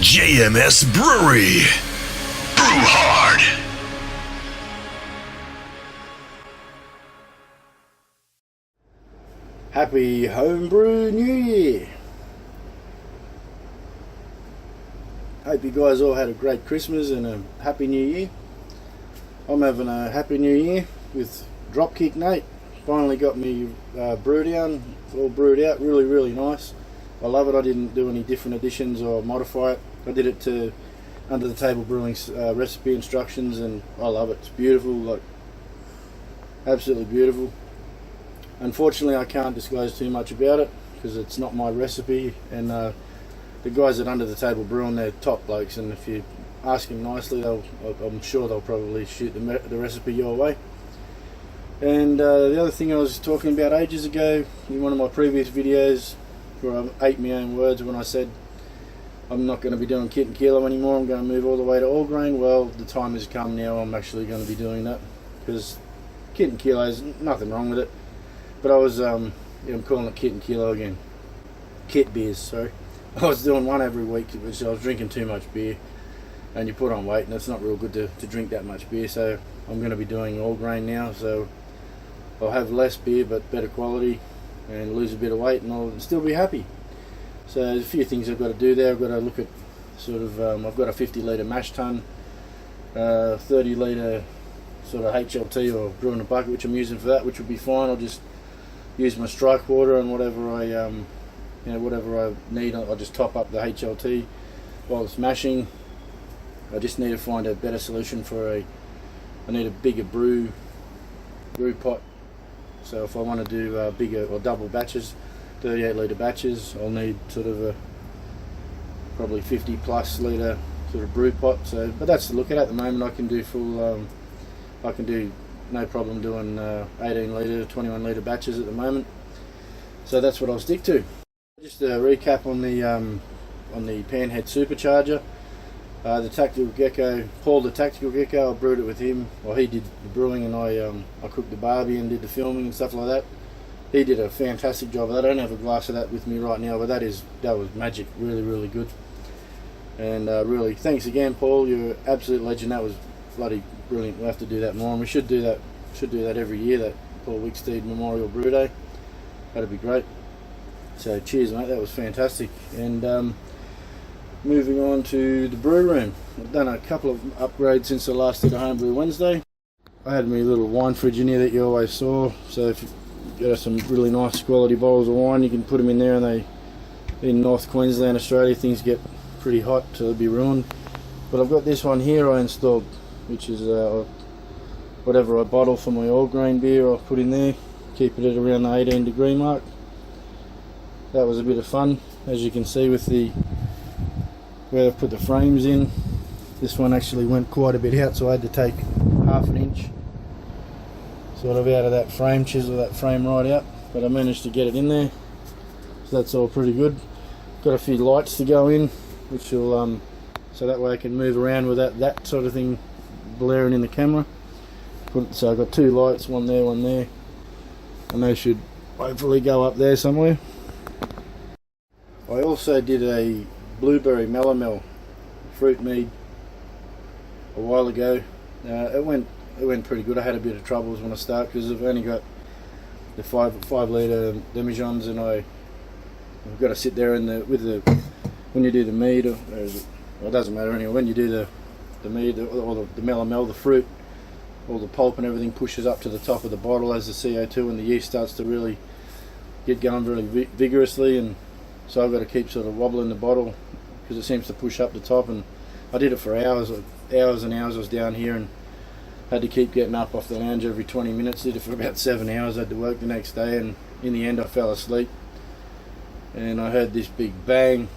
JMS Brewery. Brew hard. Happy Homebrew New Year. Hope you guys all had a great Christmas and a happy New Year. I'm having a happy New Year with Dropkick Nate. Finally got me brew down, all brewed out, really nice. I love it. I didn't do any different additions or modify it. I did it to under the table brewing's recipe instructions, and I love it. It's beautiful, like absolutely beautiful. Unfortunately, I can't disclose too much about it because it's not my recipe, and the guys at Under the Table Brewing, they're top blokes, and if you ask them nicely, I'm sure they'll probably shoot the recipe your way. And the other thing I was talking about ages ago in one of my previous videos, where I ate my own words when I said I'm not going to be doing kit and kilo anymore, I'm going to move all the way to all grain. Well, the time has come now, I'm actually going to be doing that, because kit and kilo is nothing wrong with it, but I was I'm calling it kit and kilo again, kit beers, sorry. I was doing one every week, which I was drinking too much beer, and you put on weight, and it's not real good to drink that much beer. So I'm going to be doing all grain now, so I'll have less beer but better quality and lose a bit of weight, and I'll still be happy. So there's a few things I've got to do there. I've got to look at sort of I've got a 50 litre mash tun, 30 litre sort of HLT or brew in a bucket, which I'm using for that, which will be fine. I'll just use my strike water and whatever I need. I'll just top up the HLT while it's mashing. I just need to find a better solution for I need a bigger brew pot. So if I want to do bigger or double batches, 38 litre batches, I'll need sort of probably 50 plus litre sort of brew pot. So, but that's to look at the moment. I can do full. I can do no problem doing 18 litre, 21 litre batches at the moment. So that's what I'll stick to. Just a recap on the Panhead supercharger. The Tactical Gecko, Paul the Tactical Gecko, I brewed it with him. Well, he did the brewing, and I cooked the barbie and did the filming and stuff like that. He did a fantastic job of that. I don't have a glass of that with me right now, but that was magic. Really good. And really, thanks again, Paul. You're an absolute legend. That was bloody brilliant. We'll have to do that more, and we should do that. Should do that every year. That Paul Wicksteed Memorial Brew Day. That'd be great. So cheers, mate. That was fantastic. And moving on to the brew room. I've done a couple of upgrades since I last did a Homebrew Wednesday. I had my little wine fridge in here that you always saw. So if you've got some really nice quality bottles of wine, you can put them in there, and in North Queensland, Australia, things get pretty hot, so they'll be ruined. But I've got this one here I installed, which is whatever I bottle for my all grain beer, I'll put in there, keep it at around the 18 degree mark. That was a bit of fun, as you can see with where I've put the frames in. This one actually went quite a bit out, so I had to take half an inch sort of out of that frame, chisel that frame right out, but I managed to get it in there, so that's all pretty good. Got a few lights to go in, which will so that way I can move around without that sort of thing blaring in the camera. So I've got two lights, one there, and they should hopefully go up there somewhere. I also did a blueberry melomel fruit mead a while ago. It went pretty good. I had a bit of troubles when I started because I've only got the 5 litre demijohns, and I've got to sit there when you do the mead, or it doesn't matter anyway. When you do the mead or the melomel, the fruit, all the pulp and everything pushes up to the top of the bottle as the CO2 and the yeast starts to really get going very vigorously, and so I've got to keep sort of wobbling the bottle because it seems to push up the top. And I did it for hours and hours. I was down here and had to keep getting up off the lounge every 20 minutes. Did it for about 7 hours. I had to work the next day, and in the end I fell asleep, and I heard this big bang.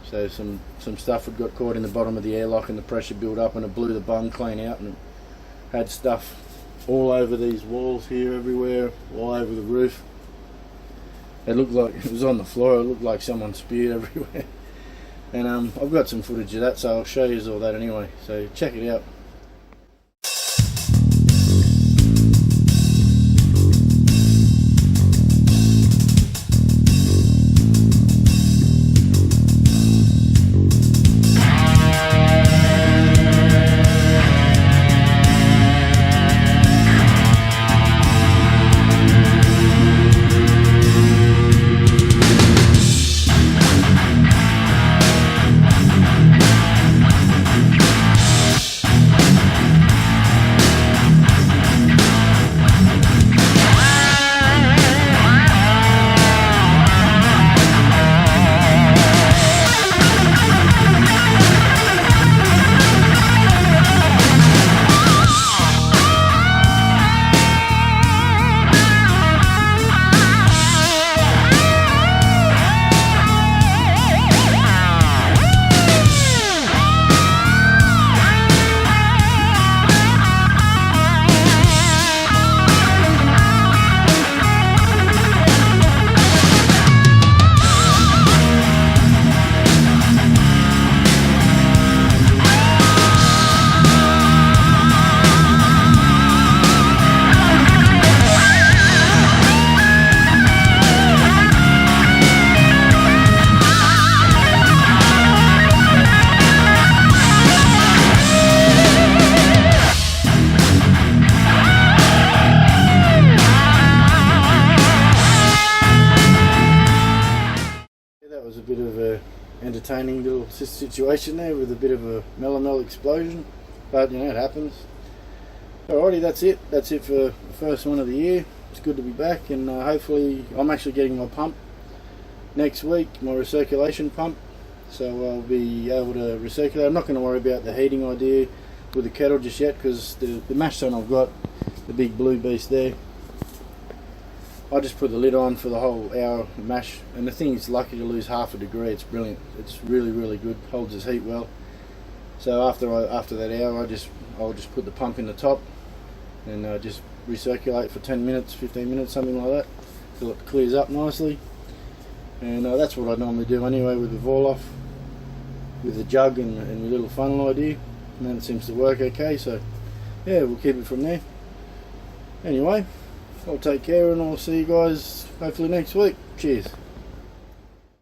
So some stuff had got caught in the bottom of the airlock, and the pressure built up, and it blew the bung clean out, and it had stuff all over these walls here, everywhere, all over the roof. It looked like it was on the floor. It looked like someone spewed everywhere. And I've got some footage of that, so I'll show you all that anyway. So check it out. entertaining little situation there with a bit of a melomel explosion, but you know, it happens. Alrighty, that's it for the first one of the year. It's good to be back, and hopefully I'm actually getting my pump next week, my recirculation pump, so I'll be able to recirculate. I'm not going to worry about the heating idea with the kettle just yet, because the mash tun I've got, the big blue beast there, I just put the lid on for the whole hour mash, and the thing is lucky to lose half a degree. It's brilliant. It's really good, holds its heat well. So after that hour, I'll just put the pump in the top and just recirculate for 10 minutes, 15 minutes, something like that, till it clears up nicely. And that's what I normally do anyway with the Vorloff, with the jug and the little funnel idea, and that seems to work okay. So yeah, we'll keep it from there. Anyway, I'll take care, and I'll see you guys hopefully next week. Cheers.